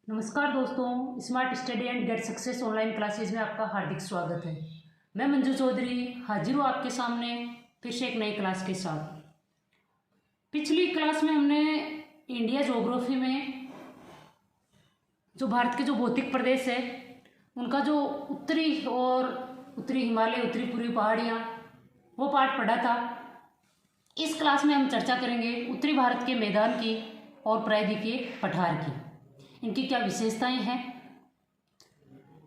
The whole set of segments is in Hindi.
नमस्कार दोस्तों, smart study and get success online classes में आपका हार्दिक स्वागत है। मैं मंजू चौधरी हाजिर हूँ आपके सामने फिर से एक नई क्लास के साथ। पिछली क्लास में हमने इंडिया ज्योग्राफी में जो भारत के जो भौतिक प्रदेश है उनका जो उत्तरी हिमालय, उत्तरी पूर्वी पहाड़ियाँ, वो पार्ट पढ़ा था। इस क्लास में हम चर्चा करेंगे उत्तरी भारत के मैदान की और प्रायद्वीपीय पठार की, इनकी क्या विशेषताएं हैं,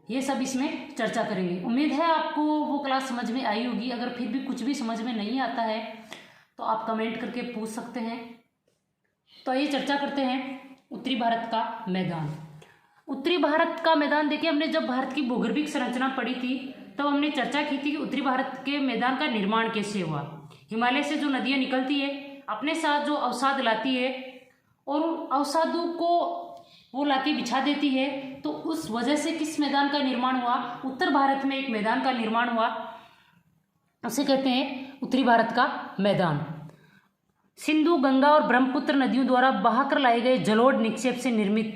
ये सब इसमें चर्चा करेंगे। उम्मीद है आपको वो क्लास समझ में आई होगी। अगर फिर भी कुछ भी समझ में नहीं आता है तो आप कमेंट करके पूछ सकते हैं। तो आइए चर्चा करते हैं उत्तरी भारत का मैदान। उत्तरी भारत का मैदान देखिए, हमने जब भारत की भूगर्भिक संरचना पढ़ी थी तब हमने चर्चा की थी कि उत्तरी भारत के मैदान का निर्माण कैसे हुआ। हिमालय से जो नदियाँ निकलती है अपने साथ जो अवसाद लाती है और उन अवसादों को वो लाके बिछा देती है, तो उस वजह से किस मैदान का निर्माण हुआ? उत्तर भारत में एक मैदान का निर्माण हुआ, उसे कहते हैं उत्तरी भारत का मैदान। सिंधु, गंगा और ब्रह्मपुत्र नदियों द्वारा बहाकर लाए गए जलोढ़ निक्षेप से निर्मित,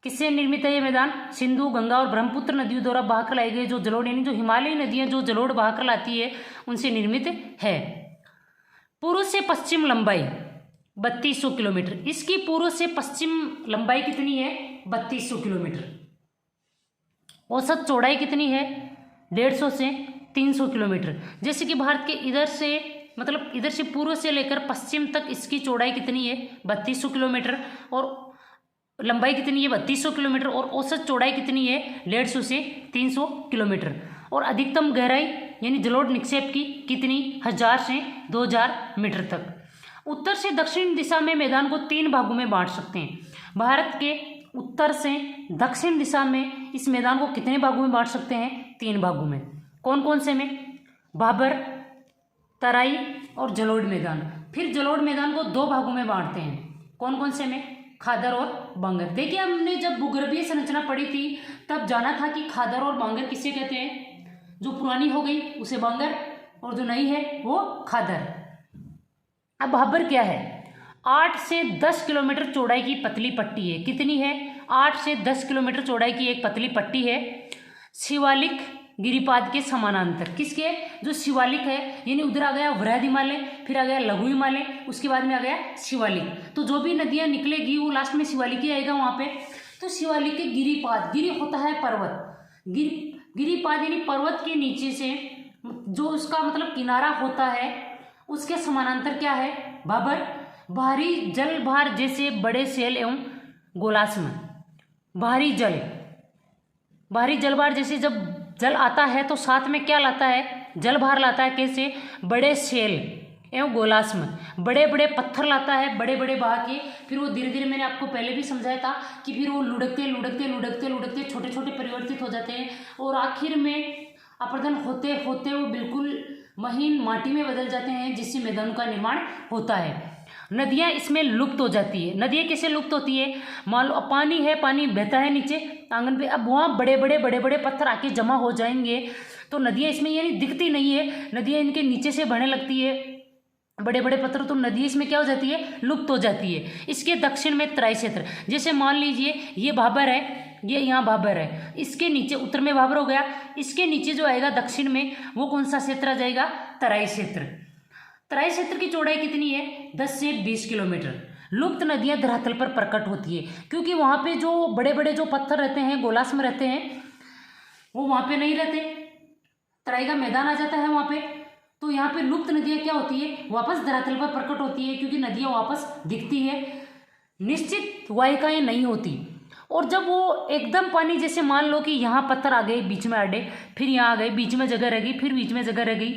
किससे निर्मित है ये मैदान? सिंधु, गंगा और ब्रह्मपुत्र नदियों द्वारा बहाकर लाए गए जो जलोढ़, यानी जो हिमालयी नदियां जो जलोढ़ बहाकर लाती है उनसे निर्मित है। पूर्व से पश्चिम लंबाई 3200 किलोमीटर। इसकी पूर्व से पश्चिम लंबाई कितनी है? 3200 किलोमीटर। औसत चौड़ाई कितनी है? 150 से 300 किलोमीटर। जैसे कि भारत के इधर से, मतलब इधर से पूर्व से लेकर पश्चिम तक इसकी चौड़ाई कितनी है? 3200 किलोमीटर। और लंबाई कितनी है? 3200 किलोमीटर। और औसत चौड़ाई कितनी है? 150 से 300 किलोमीटर। और अधिकतम गहराई यानी जलोढ़ निक्षेप की कितनी? 1000 से 2000 मीटर तक। उत्तर से दक्षिण दिशा में मैदान को 3 भागों में बांट सकते हैं। भारत के उत्तर से दक्षिण दिशा में इस मैदान को कितने भागों में बांट सकते हैं? 3 भागों में। कौन कौन से में? भाबर, तराई और जलोढ़ मैदान। फिर जलोढ़ मैदान को 2 भागों में बांटते हैं। कौन कौन से में? खादर और बांगर। देखिए, हमने जब भूगर्भीय संरचना पढ़ी थी तब जाना था कि खादर और बांगर किसे कहते हैं? जो पुरानी हो गई उसे बांगर और जो नई है वो खादर। अब भाबर क्या है? 8 से 10 किलोमीटर चौड़ाई की पतली पट्टी है। कितनी है? 8 से 10 किलोमीटर चौड़ाई की एक पतली पट्टी है, शिवालिक गिरिपाद के समानांतर। किसके? जो शिवालिक है, यानी उधर आ गया वृहद हिमालय, फिर आ गया लघु हिमालय, उसके बाद में आ गया शिवालिक। तो जो भी नदियां निकलेगी वो लास्ट में शिवालिक ही आएगा वहां पे। तो शिवालिक के गिरिपाद, गिरि होता है पर्वत, गिरिपाद यानी पर्वत के नीचे से जो उसका मतलब किनारा होता है उसके समानांतर क्या है? भाबर। भारी जल भार जैसे बड़े शैल एवं गोलाश्म। भारी जल भार जैसे जब जल आता है तो साथ में क्या लाता है? जल भार लाता है। कैसे? बड़े शैल एवं गोलाश्म, बड़े बड़े पत्थर लाता है, बड़े बड़े बहा के। फिर वो धीरे धीरे, मैंने आपको पहले भी समझाया था कि फिर वो लुढ़कते लुढ़कते लुढ़कते लुढ़कते छोटे छोटे परिवर्तित हो जाते हैं और आखिर में अपर्दन होते होते वो बिल्कुल महीन माटी में बदल जाते हैं, जिससे मैदानों का निर्माण होता है। नदियाँ इसमें लुप्त हो जाती है। नदियाँ कैसे लुप्त होती है? मान लो पानी है, पानी बहता है नीचे आंगन पे, अब वहाँ बड़े बड़े पत्थर आके जमा हो जाएंगे तो नदियाँ इसमें यानी दिखती नहीं है, नदियाँ इनके नीचे से बहने लगती है बड़े बड़े पत्थर, तो नदी इसमें क्या हो जाती है? लुप्त हो जाती है। इसके दक्षिण में तराई क्षेत्र, जैसे मान लीजिए ये भाबर है, ये यहाँ भाबर है, इसके नीचे उत्तर में भाबर हो गया, इसके नीचे जो आएगा दक्षिण में वो कौन सा क्षेत्र आ जाएगा? तराई क्षेत्र। तराई क्षेत्र की चौड़ाई कितनी है? 10 से 20 किलोमीटर। लुप्त नदियाँ धरातल पर प्रकट होती है क्योंकि वहाँ पे जो बड़े बड़े जो पत्थर रहते हैं, गोलाश्म रहते हैं, वो वहाँ पे नहीं रहते, तराई का मैदान आ जाता है वहाँ पे। तो यहाँ पे लुप्त नदियाँ क्या होती है? वापस धरातल पर प्रकट होती है क्योंकि नदियाँ वापस दिखती है, निश्चित वाहिकाएं नहीं होती। और जब वो एकदम पानी, जैसे मान लो कि यहाँ पत्थर आ गए बीच में अड्डे, फिर यहाँ आ गए, बीच में जगह रह गई, फिर बीच में जगह रह गई,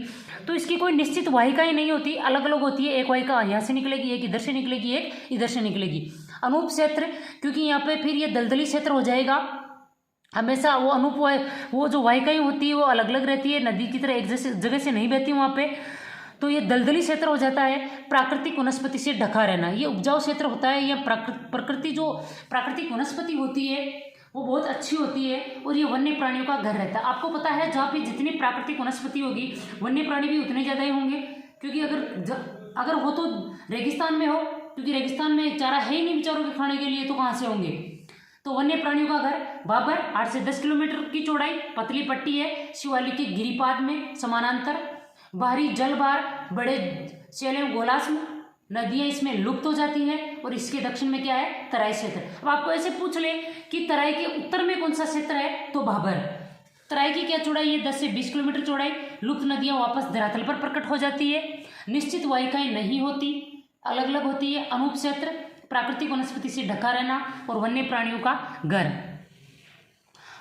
तो इसकी कोई निश्चित वाहिकाएं नहीं होती, अलग अलग होती है। एक वाहिका यहाँ से निकलेगी, एक इधर से निकलेगी, एक इधर से निकलेगी। अनूप क्षेत्र, क्योंकि यहाँ पे फिर ये दलदली क्षेत्र हो जाएगा, हमेशा वो वो जो वाहिकाएं होती है वो अलग अलग रहती है, नदी की तरह एक जगह से नहीं बहती वहाँ पे, तो ये दलदली क्षेत्र हो जाता है। प्राकृतिक वनस्पति से ढका रहना, ये उपजाऊ क्षेत्र होता है। यह प्रकृति जो प्राकृतिक वनस्पति होती है वो बहुत अच्छी होती है और ये वन्य प्राणियों का घर रहता है। आपको पता है जहाँ पे जितनी प्राकृतिक वनस्पति होगी वन्य प्राणी भी उतने ज़्यादा ही होंगे, क्योंकि अगर हो तो रेगिस्तान में हो, क्योंकि रेगिस्तान में चारा है ही नहीं बेचारों के खाने के लिए, तो कहाँ से होंगे? तो वन्य प्राणियों का घर भाबर 8 से 10 किलोमीटर की चौड़ाई, पतली पट्टी है शिवालिक के गिरिपाद में समानांतर, बाहरी जल भार बड़े शैल एवं गोलाश्म, नदियां इसमें लुप्त हो जाती है और इसके दक्षिण में क्या है, तराई क्षेत्र। अब आपको ऐसे पूछ ले कि तराई के उत्तर में कौन सा क्षेत्र है, तो भाबर। तराई की क्या चौड़ाई है, 10 से 20 किलोमीटर चौड़ाई, लुप्त नदियां वापस धरातल पर प्रकट हो जाती है, निश्चित वाहिकाएं नहीं होती, अलग अलग होती है, अनूप क्षेत्र, प्राकृतिक वनस्पति से ढका रहना और वन्य प्राणियों का घर।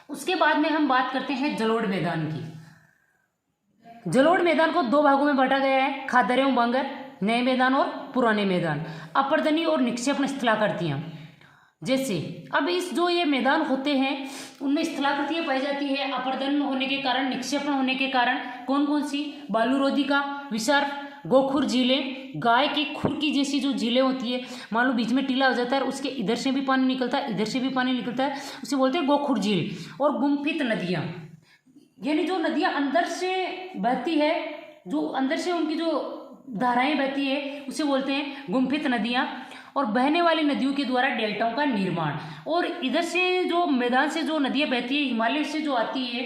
उसके बाद में हम बात करते हैं जलोढ़ मैदान की। जलोढ़ मैदान को 2 भागों में बांटा गया है, खादर एवं बांगर, नए मैदान और पुराने मैदान, अपर्दनी और निक्षेपण स्थलाकृतियां। जैसे अब इस जो ये मैदान होते हैं उनमें स्थलाकृतियां पाई जाती है, अपर्दन होने के कारण, निक्षेपण होने के कारण। कौन कौन सी, बालूरोधी का विसर्प, गोखुर झीलें, गाय की खुर की जैसी जो झीलें होती है, मान लो बीच में टीला हो जाता है और उसके इधर से भी पानी निकलता है, इधर से भी पानी निकलता है, उसे बोलते हैं गोखुर झील। और गुम्फित नदियाँ, यानी जो नदियाँ अंदर से बहती है, जो अंदर से उनकी जो धाराएं बहती है उसे बोलते हैं गुम्फित नदियाँ। और बहने वाली नदियों के द्वारा डेल्टाओं का निर्माण। और इधर से जो मैदान से जो नदियाँ बहती है, हिमालय से जो आती है,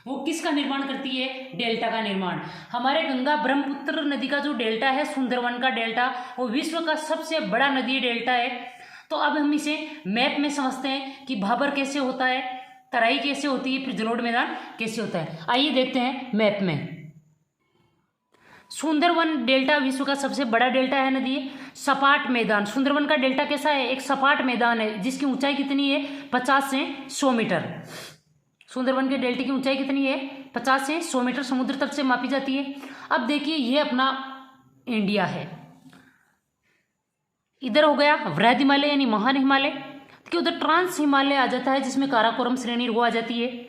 वो किसका निर्माण करती है, डेल्टा का निर्माण। हमारे गंगा ब्रह्मपुत्र नदी का जो डेल्टा है, सुंदरवन का डेल्टा, वो विश्व का सबसे बड़ा नदी डेल्टा है। तो अब हम इसे मैप में समझते हैं कि भाबर कैसे होता है, तराई कैसे होती है, फिर जलोढ़ मैदान कैसे होता है। आइए देखते हैं मैप में। सुंदरवन डेल्टा विश्व का सबसे बड़ा डेल्टा है नदी। सपाट मैदान, सुंदरवन का डेल्टा कैसा है, एक सपाट मैदान है जिसकी ऊंचाई कितनी है, 50 से 100 मीटर। सुंदरवन के डेल्टे की ऊंचाई कितनी है, 50 से 100 मीटर समुद्र तल से मापी जाती है। अब देखिए ये अपना इंडिया है, इधर हो गया वृहद हिमालय यानी महान हिमालय, कि उधर ट्रांस हिमालय आ जाता है जिसमें काराकोरम श्रेणी वो आ जाती है,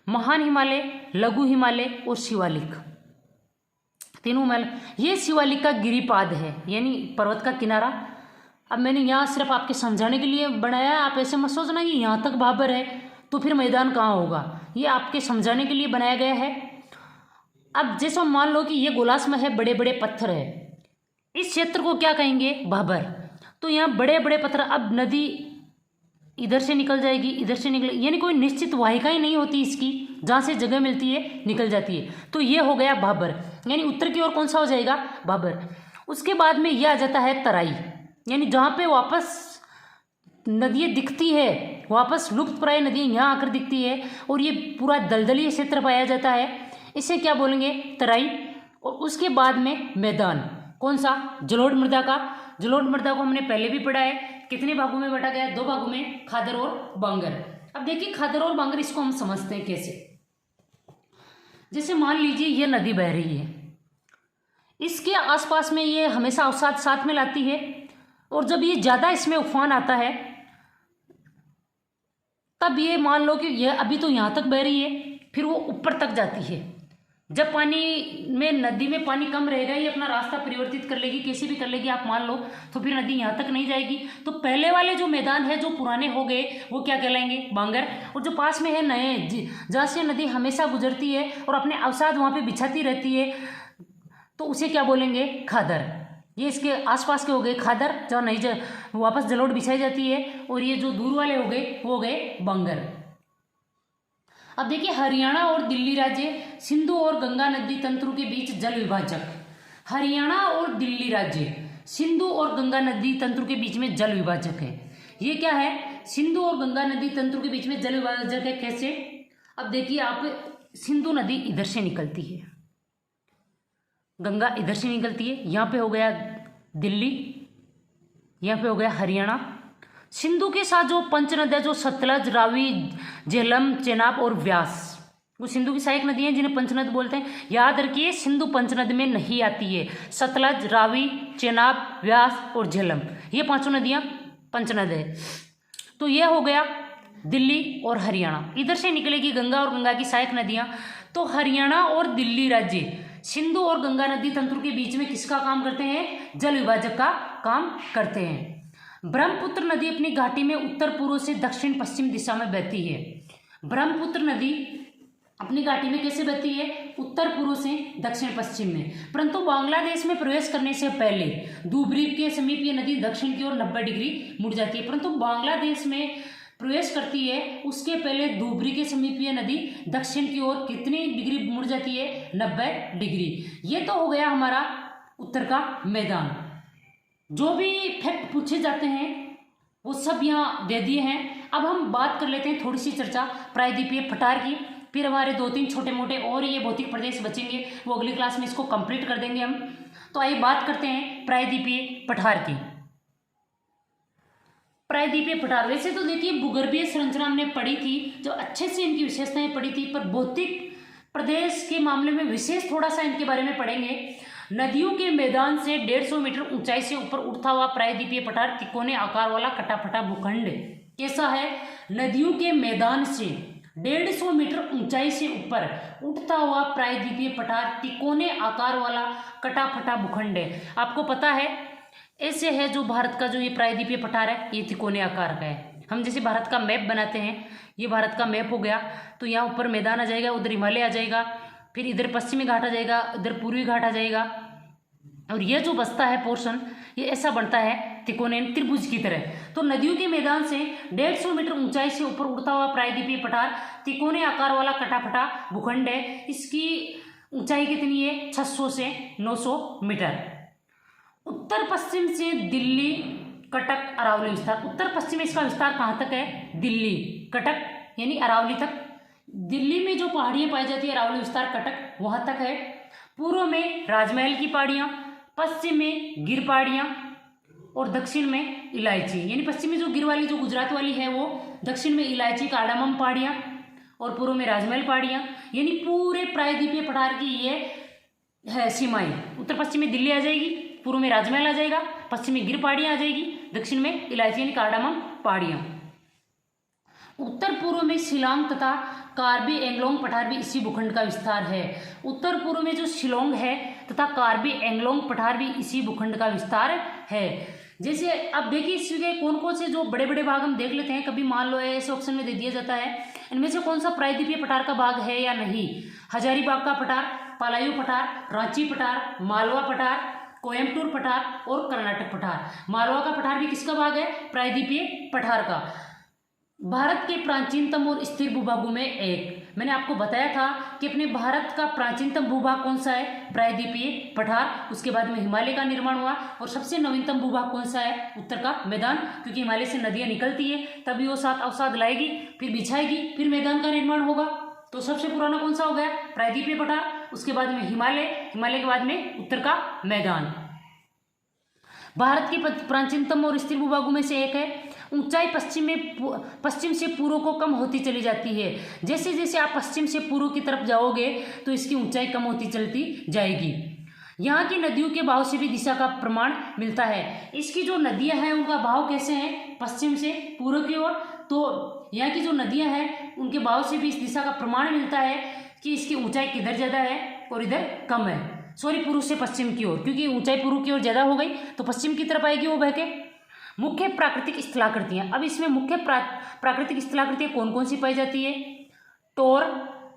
महान हिमालय, लघु हिमालय और शिवालिक, तीनों हिमालय। ये शिवालिक का गिरिपाद है यानी पर्वत का किनारा। अब मैंने यहाँ सिर्फ आपके समझाने के लिए बनाया है, आप ऐसे मत सोचना कि यहाँ तक भाबर है तो फिर मैदान कहाँ होगा, ये आपके समझाने के लिए बनाया गया है। अब जैसे मान लो कि ये गोलाश्म है, बड़े बड़े पत्थर है, इस क्षेत्र को क्या कहेंगे, भाबर। तो यहाँ बड़े बड़े पत्थर, अब नदी इधर से निकल जाएगी, इधर से निकल, यानी कोई निश्चित वाहिका ही नहीं होती इसकी, जहाँ से जगह मिलती है निकल जाती है। तो ये हो गया भाबर, यानी उत्तर की ओर कौन सा हो जाएगा, भाबर। उसके बाद में ये आ जाता है तराई, यानी जहाँ पे वापस नदियाँ दिखती है, वापस लुप्त प्राय नदियाँ यहाँ आकर दिखती है और ये पूरा दलदली क्षेत्र पाया जाता है, इसे क्या बोलेंगे, तराई। और उसके बाद में मैदान, कौन सा, जलोढ़ मृदा का। जलोढ़ मृदा को हमने पहले भी पढ़ा है, कितने भागों में बांटा गया है, 2 भागों में, खादर और बांगर। अब देखिए खादर और बांगर, इसको हम समझते हैं कैसे। जैसे मान लीजिए ये नदी बह रही है, इसके आसपास में ये हमेशा अवसाद साथ में लाती है, और जब ये ज़्यादा इसमें उफान आता है तब ये मान लो कि ये अभी तो यहाँ तक बह रही है, फिर वो ऊपर तक जाती है। जब पानी में, नदी में पानी कम रहेगा, ये अपना रास्ता परिवर्तित कर लेगी, कैसे भी कर लेगी आप मान लो, तो फिर नदी यहाँ तक नहीं जाएगी। तो पहले वाले जो मैदान है, जो पुराने हो गए, वो क्या कहलाएंगे, बांगर। और जो पास में है नए, जहाँ से नदी हमेशा गुजरती है और अपने अवसाद वहाँ पे बिछाती रहती है, तो उसे क्या बोलेंगे, खादर। ये इसके आसपास के हो गए खादर, जहाँ नहीं वापस जलोढ़ बिछाई जाती है, और ये जो दूर वाले हो गए वो हो गए बांगर। अब देखिए हरियाणा और दिल्ली राज्य सिंधु और गंगा नदी तंत्रु के बीच जल विभाजक। हरियाणा और दिल्ली राज्य सिंधु और गंगा नदी तंत्रु के बीच में जल विभाजक है। ये क्या है, सिंधु और गंगा नदी तंत्रु के बीच में जल विभाजक है, कैसे। अब देखिए आप, सिंधु नदी इधर से निकलती है, गंगा इधर से निकलती है, यहाँ पे हो गया दिल्ली, यहाँ पे हो गया हरियाणा। सिंधु के साथ जो पंच नदियाँ, जो सतलज, रावी, झेलम, चेनाब और व्यास, वो सिंधु की सहायक नदी हैं जिन्हें पंचनद बोलते हैं। याद रखिए सिंधु पंचनद में नहीं आती है, सतलज, रावी, चेनाब, व्यास और झेलम, ये 5 नदियाँ पंचनद है। तो यह हो गया दिल्ली और हरियाणा, इधर से निकलेगी गंगा और गंगा की सहायक नदियाँ। तो हरियाणा और दिल्ली राज्य सिंधु और गंगा नदी तंत्र के बीच में किसका काम करते हैं, जल विभाजक का काम करते हैं। ब्रह्मपुत्र नदी अपनी घाटी में उत्तर पूर्व से दक्षिण पश्चिम दिशा में बहती है। ब्रह्मपुत्र नदी अपनी घाटी में कैसे बहती है, उत्तर पूर्व से दक्षिण पश्चिम में। परंतु बांग्लादेश में प्रवेश करने से पहले द्वीप के समीप ये नदी दक्षिण की ओर 90 डिग्री मुड़ जाती है। परंतु बांग्लादेश में प्रवेश करती है उसके पहले धूबरी के समीपीय नदी दक्षिण की ओर कितनी डिग्री मुड़ जाती है? 90 डिग्री। ये तो हो गया हमारा उत्तर का मैदान। जो भी फैक्ट पूछे जाते हैं वो सब यहाँ दे दिए हैं। अब हम बात कर लेते हैं थोड़ी सी चर्चा प्रायद्वीपीय पठार की, फिर हमारे 2-3 छोटे मोटे और ये भौतिक प्रदेश बचेंगे, वो अगली क्लास में इसको कंप्लीट कर देंगे हम। तो आइए बात करते हैं प्रायद्वीपीय पठार की। प्रायद्वीपीय पठार, वैसे तो देखिए भूगर्भीय संरचना हमने पढ़ी थी, जो अच्छे से इनकी विशेषताएं पढ़ी थी, पर भौतिक प्रदेश के मामले में विशेष थोड़ा सा इनके बारे में पढ़ेंगे। नदियों के मैदान से 150 मीटर ऊंचाई से ऊपर उठता हुआ प्रायद्वीपीय पठार तिकोने आकार वाला कटा-फटा भूखंड कैसा है? नदियों के मैदान से 150 मीटर ऊंचाई से ऊपर उठता हुआ प्रायद्वीपीय पठार तिकोने आकार वाला कटा-फटा भूखंड है। आपको पता है ऐसे है जो भारत का जो ये प्रायद्वीपीय पठार है ये तिकोने आकार का है। हम जैसे भारत का मैप बनाते हैं, ये भारत का मैप हो गया, तो यहाँ ऊपर मैदान आ जाएगा, उधर हिमालय आ जाएगा, फिर इधर पश्चिमी घाट आ जाएगा, इधर पूर्वी घाट आ जाएगा, और ये जो बचता है पोर्शन ये ऐसा बनता है तिकोने त्रिभुज की तरह। तो नदियों के मैदान से 150 मीटर ऊंचाई से ऊपर उड़ता हुआ प्रायद्वीपीय पठार तिकोने आकार वाला कटा-फटा भूखंड है। इसकी ऊंचाई कितनी है? 600 से 900 मीटर। उत्तर पश्चिम से दिल्ली कटक अरावली विस्तार, उत्तर पश्चिम में इसका विस्तार कहाँ तक है? दिल्ली कटक यानी अरावली तक। दिल्ली में जो पहाड़ियाँ पाई जाती है अरावली विस्तार कटक वहाँ तक है। पूर्व में राजमहल की पहाड़ियाँ, पश्चिम में गिर पहाड़ियाँ और दक्षिण में इलायची, यानी पश्चिम में जो गिर वाली जो गुजरात वाली है वो, दक्षिण में इलायची कार्डामम पहाड़ियाँ और पूर्व में राजमहल पहाड़ियाँ, यानी पूरे प्रायद्वीपीय पठार की ये है सीमाएं। उत्तर पश्चिम में दिल्ली आ जाएगी, पूर्व में राजमहल आ जाएगा, पश्चिम में गिर पहाड़ियाँ आ जाएगी, दक्षिण में इलायची यानी कार्डामम पहाड़ियाँ। उत्तर पूर्व में शिलांग तथा कार्बी एंगलोंग पठार भी इसी भूखंड का विस्तार है। उत्तर पूर्व में जो शिलोंग है तथा कार्बी एंगलोंग पठार भी इसी भूखंड का विस्तार है। जैसे अब देखिए इसके कौन कौन से जो बड़े बड़े भाग हम देख लेते हैं। कभी मान लो ऐसे ऑप्शन में दे दिया जाता है इनमें से कौन सा प्रायद्वीपीय पठार का भाग है या नहीं। हजारीबाग का पठार, पालायू पठार, रांची पठार, मालवा पठार, कोयम्बटूर पठार और कर्नाटक पठार। मालवा का पठार भी किसका भाग है? प्रायद्वीपीय पठार का। भारत के प्राचीनतम और स्थिर भूभागों में एक, मैंने आपको बताया था कि अपने भारत का प्राचीनतम भूभाग कौन सा है? प्रायद्वीपीय पठार। उसके बाद में हिमालय का निर्माण हुआ और सबसे नवीनतम भूभाग कौन सा है? उत्तर का मैदान, क्योंकि हिमालय से नदियां निकलती है तभी वो सात अवसाद लाएगी, फिर बिछाएगी, फिर मैदान का निर्माण होगा। तो सबसे पुराना कौन सा हो गया? प्रायद्वीपीय पठार। उसके बाद में हिमालय, हिमालय के बाद में उत्तर का मैदान। भारत के प्राचीनतम और स्थिर भूभागों में से एक है। ऊंचाई पश्चिम से पूर्व को कम होती चली जाती है। जैसे जैसे आप पश्चिम से पूर्व की तरफ जाओगे तो इसकी ऊंचाई कम होती चलती जाएगी। यहाँ की नदियों के बहाव से भी दिशा का प्रमाण मिलता है। इसकी जो नदियाँ हैं उनका बहाव कैसे है? पश्चिम से पूर्व की ओर। तो यहाँ की जो नदियाँ हैं उनके बहाव से भी इस दिशा का प्रमाण मिलता है कि इसकी ऊंचाई किधर ज़्यादा है और इधर कम है। सॉरी, पूर्व से पश्चिम की ओर, क्योंकि ऊंचाई पूर्व की ओर ज़्यादा हो गई तो पश्चिम की तरफ आएगी वो बह के। मुख्य प्राकृतिक स्थलाकृतियाँ, अब इसमें मुख्य प्राकृतिक स्थलाकृतियाँ कौन कौन सी पाई जाती है? टोर,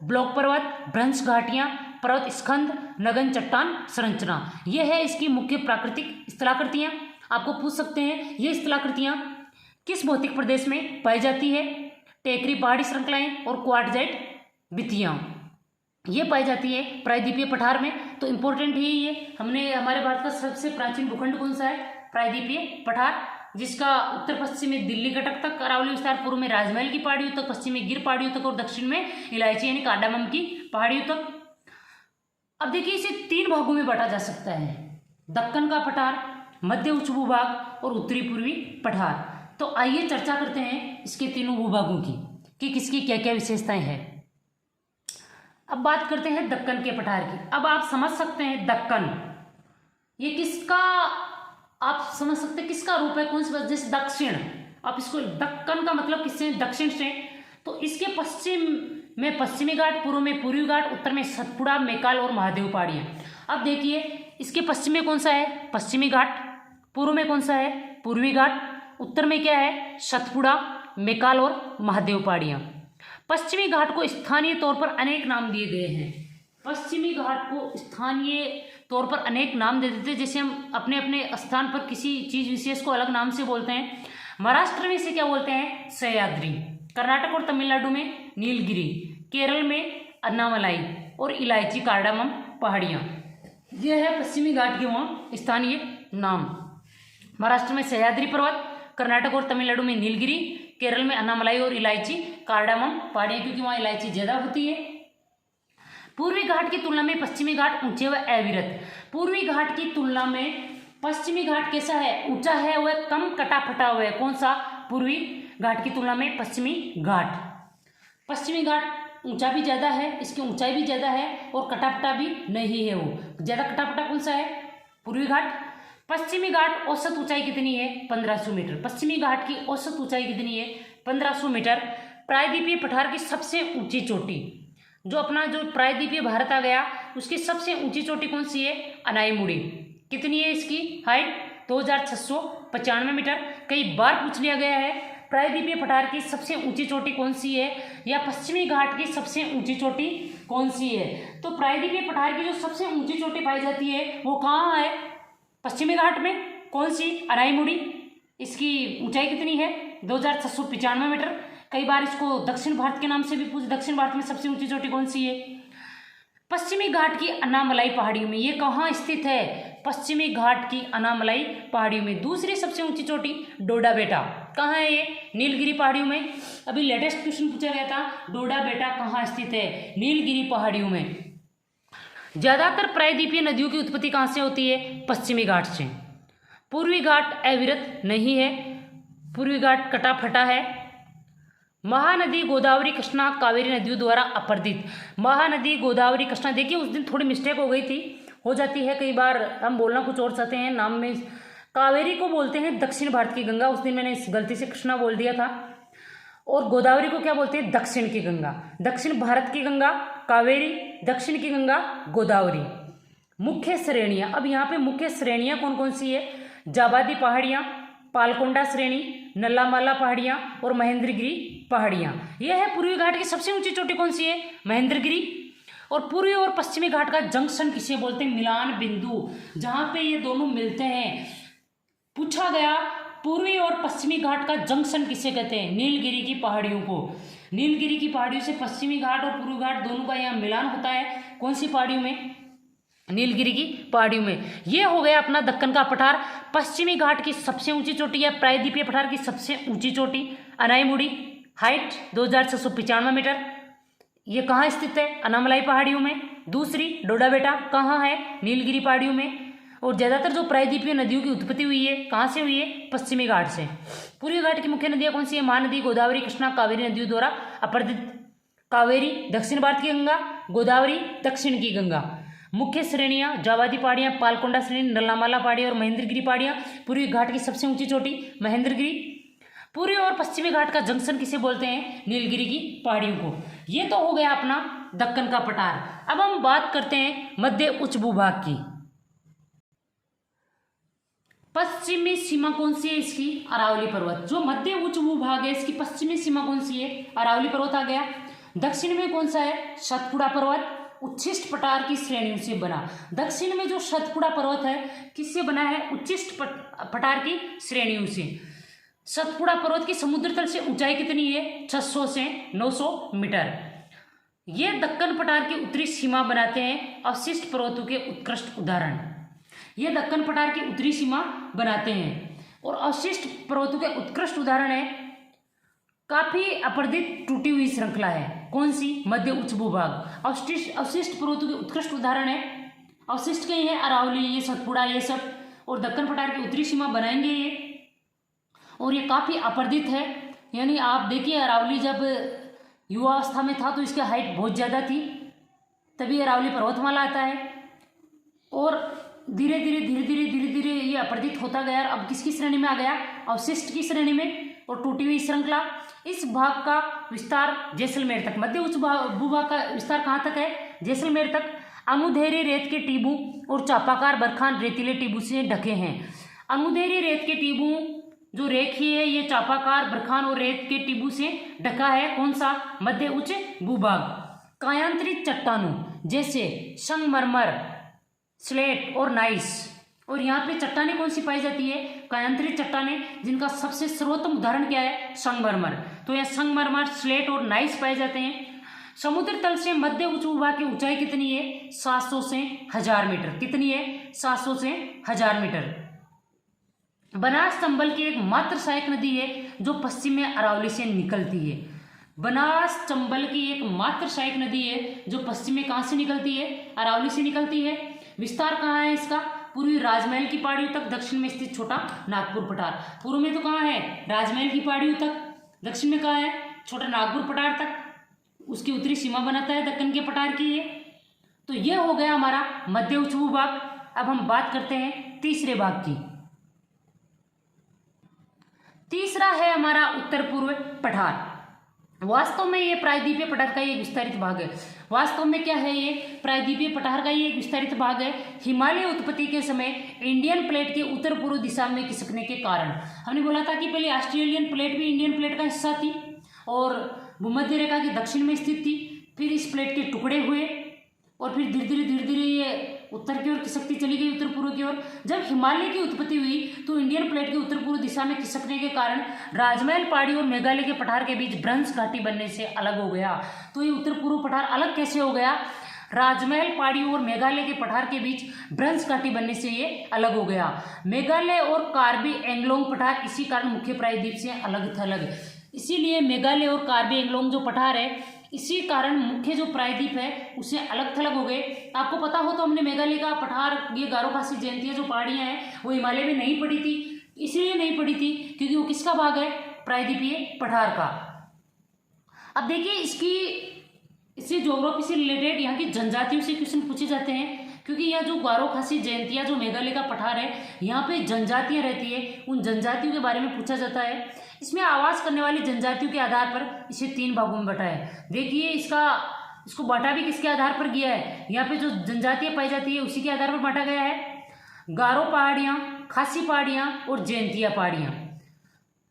ब्लॉक पर्वत, भ्रंश घाटियाँ, पर्वत स्कंद, नगन चट्टान संरचना, ये है इसकी मुख्य प्राकृतिक स्थलाकृतियाँ। आपको पूछ सकते हैं ये स्थलाकृतियाँ किस भौतिक प्रदेश में पाई जाती है? टेकरी पहाड़ी श्रृंखलाएं और क्वार्टजाइट भित्तियाँ ये पाई जाती है प्रायद्वीपीय पठार में। तो इम्पोर्टेंट ही ये, हमने हमारे भारत का सबसे प्राचीन भूखंड कौन सा है? प्रायद्वीपीय पठार, जिसका उत्तर पश्चिम में दिल्ली कटक तक अरावली विस्तार, पूर्व में राजमहल की पहाड़ियों तक, पश्चिम में गिर पहाड़ियों तक और दक्षिण में इलायची यानी कार्डामम की पहाड़ियों तक। अब देखिए इसे 3 भागों में बांटा जा सकता है, दक्कन का पठार, मध्य उच्च भूभाग और उत्तरी पूर्वी पठार। तो आइए चर्चा करते हैं इसके तीनों भूभागों की कि किसकी क्या क्या विशेषताएं हैं। अब बात करते हैं दक्कन के पठार की। अब आप समझ सकते हैं दक्कन ये किसका, आप समझ सकते हैं किसका रूप है, कौन सी बात, जैसे दक्षिण, आप इसको दक्कन का मतलब किससे? दक्षिण से। तो इसके पश्चिम में पश्चिमी घाट, पूर्व में पूर्वी घाट, उत्तर में सतपुड़ा, मैकाल और महादेव पहाड़ियाँ। अब देखिए इसके पश्चिम में कौन सा है? पश्चिमी घाट। पूर्व में कौन सा है? पूर्वी घाट। उत्तर में क्या है? सतपुड़ा, मैकाल और महादेव पहाड़ियाँ। पश्चिमी घाट को स्थानीय तौर पर अनेक नाम दिए गए हैं। पश्चिमी घाट को स्थानीय तौर पर अनेक नाम दे देते हैं, जैसे हम अपने अपने स्थान पर किसी चीज़ विशेष को अलग नाम से बोलते हैं। महाराष्ट्र में इसे क्या बोलते हैं? सह्याद्री। कर्नाटक और तमिलनाडु में नीलगिरी, केरल में अन्नामलाई और इलायची कार्डामम पहाड़ियाँ। यह है पश्चिमी घाट के वहाँ स्थानीय नाम। महाराष्ट्र में सह्याद्री पर्वत, कर्नाटक और तमिलनाडु में नीलगिरी, केरल में अन्नामलाई और इलायची कार्डामम पहाड़ियाँ, क्योंकि वहाँ इलायची ज़्यादा होती है। पूर्वी घाट की तुलना में पश्चिमी घाट ऊंचे व अविरत। पूर्वी घाट की तुलना में पश्चिमी घाट कैसा है? ऊंचा है, वह कम कटा फटा हुआ है। कौन सा? पूर्वी घाट की तुलना में पश्चिमी घाट। पश्चिमी घाट ऊंचा भी ज़्यादा है, इसकी ऊंचाई भी ज़्यादा है और कटा फटा भी नहीं है। वो ज़्यादा कटा फटा कौन सा है? पूर्वी घाट। पश्चिमी घाट औसत ऊंचाई कितनी है? 1500 मीटर। पश्चिमी घाट की औसत ऊंचाई कितनी है? 1500 मीटर। प्रायद्वीपीय पठार की सबसे ऊंची चोटी, जो प्रायद्वीपीय भारत आ गया, उसकी सबसे ऊंची चोटी कौन सी है? अनाईमुड़ी। कितनी है इसकी हाइट? 2695 मीटर। कई बार पूछ लिया गया है प्रायद्वीपीय पठार की सबसे ऊंची चोटी कौन सी है, या पश्चिमी घाट की सबसे ऊंची चोटी कौन सी है। तो प्रायद्वीपीय पठार की जो सबसे ऊंची चोटी पाई जाती है वो कहाँ है? पश्चिमी घाट में। कौन सी? अनाईमुड़ी। इसकी ऊंचाई कितनी है? 2695 मीटर। कई बार इसको दक्षिण भारत के नाम से भी पूछ, दक्षिण भारत में सबसे ऊंची चोटी कौन सी है? पश्चिमी घाट की अन्नामलाई पहाड़ियों में। ये कहाँ स्थित है? पश्चिमी घाट की अन्नामलाई पहाड़ियों में। दूसरी सबसे ऊंची चोटी डोडा बेटा, कहाँ है ये? नीलगिरी पहाड़ियों में। अभी लेटेस्ट क्वेश्चन पूछा गया था, डोडा बेटा कहाँ स्थित है? नीलगिरी पहाड़ियों में। ज्यादातर प्रायद्वीपीय नदियों की उत्पत्ति कहाँ से होती है? पश्चिमी घाट से। पूर्वी घाट अविरत नहीं है, पूर्वी घाट कटा फटा है। महानदी गोदावरी कृष्णा कावेरी नदियों द्वारा अपर्दित। महानदी गोदावरी कृष्णा, देखिए उस दिन थोड़ी मिस्टेक हो गई थी, हो जाती है कई बार, हम बोलना कुछ और चाहते हैं, नाम में कावेरी को बोलते हैं दक्षिण भारत की गंगा, उस दिन मैंने इस गलती से कृष्णा बोल दिया था। और गोदावरी को क्या बोलते हैं? दक्षिण की गंगा। दक्षिण भारत की गंगा कावेरी, दक्षिण की गंगा गोदावरी। मुख्य श्रेणियाँ, अब यहाँ पे मुख्य श्रेणियाँ कौन कौन सी है? जाबादी पहाड़ियाँ, पालकोंडा श्रेणी, नल्लामाला पहाड़ियाँ और महेंद्रगिरी पहाड़ियाँ। यह है पूर्वी घाट की सबसे ऊंची चोटी कौन सी है? महेंद्रगिरी। और पूर्वी और पश्चिमी घाट का जंक्शन किसे बोलते हैं? मिलान बिंदु, जहाँ पे ये दोनों मिलते हैं। पूछा गया पूर्वी और पश्चिमी घाट का जंक्शन किसे कहते हैं? नीलगिरी की पहाड़ियों को। नीलगिरी की पहाड़ियों से पश्चिमी घाट और पूर्वी घाट दोनों का यहाँ मिलान होता है। कौन सी पहाड़ियों में? नीलगिरी की पहाड़ियों में। ये हो गया अपना दक्कन का पठार। पश्चिमी घाट की सबसे ऊंची चोटी या प्रायद्वीपीय पठार की सबसे ऊंची चोटी अनाईमुड़ी, हाइट 2695 मीटर। ये कहाँ स्थित है? अन्नामलाई पहाड़ियों में। दूसरी डोडा बेटा कहाँ है? नीलगिरी पहाड़ियों में। और ज़्यादातर जो प्रायद्वीपीय नदियों की उत्पत्ति हुई है कहाँ से हुई है? पश्चिमी घाट से। पूर्वी घाट की मुख्य नदियाँ कौन सी है? महानदी, गोदावरी, कृष्णा, कावेरी नदियों द्वारा अपर्दित। कावेरी दक्षिण भारत की गंगा, गोदावरी दक्षिण की गंगा। मुख्य श्रेणियाँ जाबादी पहाड़ियाँ, पालकोंडा श्रेणी, नल्लामाला पहाड़ी और महेंद्रगिरी पहाड़ियाँ। पूर्वी घाट की सबसे ऊंची चोटी महेंद्रगिरी। पूर्वी और पश्चिमी घाट का जंक्शन किसे बोलते हैं? नीलगिरी की पहाड़ियों को। ये तो हो गया अपना दक्कन का पठार। अब हम बात करते हैं मध्य उच्च भूभाग की। पश्चिमी सीमा कौन सी है इसकी? अरावली पर्वत। जो मध्य उच्च भूभाग है इसकी पश्चिमी सीमा कौन सी है? अरावली पर्वत आ गया। दक्षिण में कौन सा है? सतपुड़ा पर्वत, उच्छिष्ट पठार की श्रेणियों से बना। दक्षिण में जो सतपुड़ा पर्वत है किससे बना है? उच्छिष्ट पठार की श्रेणियों से। सतपुड़ा पर्वत की समुद्र तल से ऊंचाई कितनी है? 600 से 900 मीटर। ये दक्कन पठार की उत्तरी सीमा बनाते हैं अवशिष्ट पर्वतों के उत्कृष्ट उदाहरण। ये दक्कन पठार की उत्तरी सीमा बनाते हैं और अवशिष्ट पर्वतों के उत्कृष्ट उदाहरण है। काफी अपरदित टूटी हुई श्रृंखला है। कौन सी? मध्य उच्च भूभाग। अवशिष्ट पर्वतों के उत्कृष्ट उदाहरण है। अवशिष्ट के हैं अरावली, ये सतपुड़ा, ये सब। और दक्कन पठार की उत्तरी सीमा बनाएंगे ये। और ये काफ़ी अपर्दित है, यानी आप देखिए अरावली जब युवावस्था में था तो इसकी हाइट बहुत ज़्यादा थी, तभी अरावली पर्वतमाला आता है। और धीरे धीरे ये अपर्दित होता गया। अब किसकी श्रेणी में आ गया? अवशिष्ट की श्रेणी में। और टूटी हुई श्रृंखला। इस भाग का विस्तार जैसलमेर तक। मध्य उच्च भूभाग का विस्तार कहाँ तक है? जैसलमेर तक। अमुधेरी रेत के टीबू और चापाकार बरखान रेतीले टीबू से ढके हैं। अमुधेरी रेत के टीबू जो रेखी है ये चापाकार बरखान और रेत के टीबू से ढका है। कौन सा? मध्य उच्च भूभाग। कायांतरित चट्टानों जैसे संगमरमर, स्लेट और नाइस। और यहाँ पे चट्टानें कौन सी पाई जाती है? कायांतरित चट्टानें, जिनका सबसे सर्वोत्तम उदाहरण क्या है? संगमरमर। तो यह संगमरमर, स्लेट और नाइस पाए जाते हैं। समुद्र तल से मध्य उच्च भूभाग की ऊंचाई कितनी है? 700 से 1000 मीटर। कितनी है? 700 से 1000 मीटर। बनास चंबल की एक मात्र सहायक नदी है जो पश्चिम में अरावली से निकलती है। बनास चंबल की एक मात्र सहायक नदी है जो पश्चिम में कहाँ से निकलती है? अरावली से निकलती है। विस्तार कहाँ है इसका? पूर्वी राजमहल की पहाड़ियों तक, दक्षिण में स्थित छोटा नागपुर पठार। पूर्व में तो कहाँ है? राजमहल की पहाड़ियों तक। दक्षिण में कहाँ है? छोटा नागपुर पठार तक। उसकी उत्तरी सीमा बनाता है दक्कन के पठार की ये। तो ये हो गया हमारा मध्य उच्च भूभाग। अब हम बात करते हैं तीसरे भाग की। तीसरा है हमारा उत्तर पूर्व पठार। वास्तव में ये प्रायद्वीपीय पठार का एक विस्तारित भाग है। वास्तव में क्या है? ये प्रायद्वीपीय पठार का ये एक विस्तारित भाग है। हिमालय उत्पत्ति के समय इंडियन प्लेट के उत्तर पूर्व दिशा में खिसकने के कारण, हमने बोला था कि पहले ऑस्ट्रेलियन प्लेट भी इंडियन प्लेट का हिस्सा थी और भूमध्य रेखा के दक्षिण में स्थित थी। फिर इस प्लेट के टुकड़े हुए और फिर धीरे धीरे ये उत्तर की ओर खिसकती चली गई, उत्तर पूर्व की ओर। जब हिमालय की उत्पत्ति हुई तो इंडियन प्लेट के उत्तर पूर्व दिशा में खिसकने के कारण राजमहल पहाड़ी और मेघालय के पठार के बीच भ्रंश घाटी बनने से अलग हो गया। तो ये उत्तर पूर्व पठार अलग कैसे हो गया? राजमहल पहाड़ी और मेघालय के पठार के बीच भ्रंश घाटी बनने से ये अलग हो गया। मेघालय और कार्बी एंग्लोंग पठार इसी कारण मुख्य प्रायद्वीप से अलग थलग। इसीलिए मेघालय और कार्बी एंग्लोंग जो पठार है, इसी कारण मुख्य जो प्रायद्वीप है उससे अलग थलग हो गए। आपको पता हो तो हमने मेघालय का पठार, ये गारो खासी जयंतियाँ जो पहाड़ियाँ हैं वो हिमालय में नहीं पड़ी थी। इसलिए नहीं पड़ी थी क्योंकि वो किसका भाग है? प्रायद्वीपीय पठार का। अब देखिए इससे ज्योग्राफी से रिलेटेड यहाँ की जनजातियों से क्वेश्चन पूछे जाते हैं, क्योंकि यह जो गारो खासी जयंतियाँ जो मेघालय का पठार है, यहाँ पे जनजातियाँ रहती है, उन जनजातियों के बारे में पूछा जाता है। इसमें आवास करने वाली जनजातियों के आधार पर इसे 3 भागों में बांटा है। देखिए इसको बांटा भी किसके आधार पर गया है? यहाँ पे जो जनजातियाँ पाई जाती है उसी के आधार पर बांटा गया है। गारो पहाड़ियाँ, खासी पहाड़ियाँ और जयंतिया पहाड़ियाँ।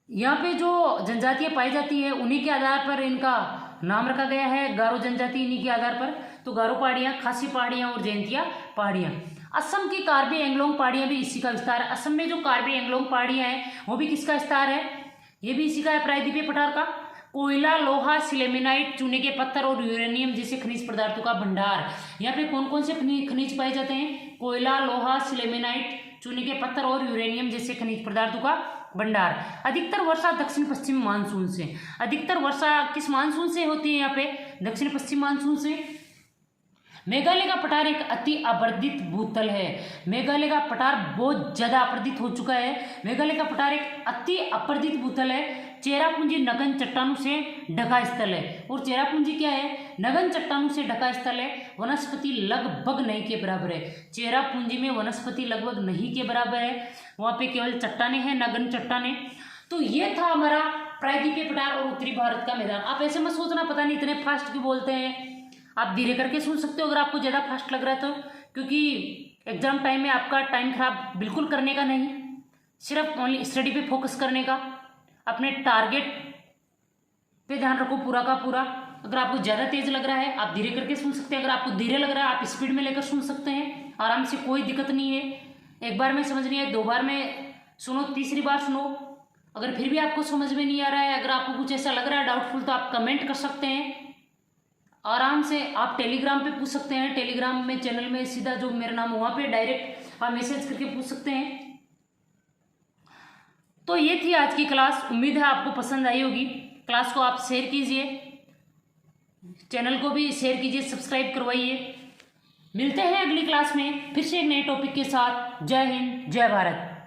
यहाँ पे जो जनजातियाँ पाई जाती है उन्हीं के आधार पर इनका नाम रखा गया है, गारो जनजाति इन्हीं के आधार पर। तो गारो पहाड़ियाँ, खासी पहाड़ियाँ और जयंतिया पहाड़ियाँ। असम की कार्बी एंग्लोंग पहाड़ियाँ भी इसी का विस्तार है। असम में जो कार्बी एंग्लोंग पहाड़ियाँ हैं वो भी किसका विस्तार है? ये भी इसी का है, प्रायद्वीपीय पठार का। कोयला, लोहा, सिलेमेनाइट, चूने के पत्थर और यूरेनियम जैसे खनिज पदार्थों का भंडार। यहाँ पे कौन कौन से खनिज पाए जाते हैं? कोयला, लोहा, सिलेमेनाइट, चूने के पत्थर और यूरेनियम जैसे खनिज पदार्थों का भंडार। अधिकतर वर्षा दक्षिण पश्चिम मानसून से। अधिकतर वर्षा किस मानसून से होती है? यहाँ पे दक्षिण पश्चिम मानसून से। मेघालय का पठार एक अति अपर्दित भूतल है। मेघालय का पठार बहुत ज्यादा अपर्दित हो चुका है। मेघालय का पठार एक अति अपर्दित भूतल है। चेरापूंजी नगन चट्टानों से ढका स्थल है। और चेरापूंजी क्या है? नगन चट्टानों से ढका स्थल है। वनस्पति लगभग नहीं के बराबर है। चेरापूंजी में वनस्पति लगभग नहीं के बराबर है, वहाँ पे केवल चट्टाने हैं, नगन चट्टाने। तो ये था हमारा प्रायद्वीपीय पठार और उत्तरी भारत का मैदान। आप ऐसे मत सोचना पता नहीं इतने फास्ट क्यों बोलते हैं। आप धीरे करके सुन सकते हो अगर आपको ज़्यादा फास्ट लग रहा है तो, क्योंकि एग्जाम टाइम में आपका टाइम खराब बिल्कुल करने का नहीं, सिर्फ ओनली स्टडी पे फोकस करने का। अपने टारगेट पे ध्यान रखो पूरा का पूरा। अगर आपको ज़्यादा तेज लग रहा है आप धीरे करके सुन सकते हैं, अगर आपको धीरे लग रहा है आप स्पीड में लेकर सुन सकते हैं आराम से, कोई दिक्कत नहीं है। एक बार में समझ नहीं आए 2 बार में सुनो, तीसरी बार सुनो। अगर फिर भी आपको समझ में नहीं आ रहा है, अगर आपको कुछ ऐसा लग रहा है डाउटफुल, तो आप कमेंट कर सकते हैं आराम से। आप टेलीग्राम पे पूछ सकते हैं, टेलीग्राम में चैनल में सीधा जो मेरा नाम है वहाँ पे डायरेक्ट आप मैसेज करके पूछ सकते हैं। तो ये थी आज की क्लास, उम्मीद है आपको पसंद आई होगी। क्लास को आप शेयर कीजिए, चैनल को भी शेयर कीजिए, सब्सक्राइब करवाइए। मिलते हैं अगली क्लास में फिर से एक नए टॉपिक के साथ। जय हिंद, जय भारत।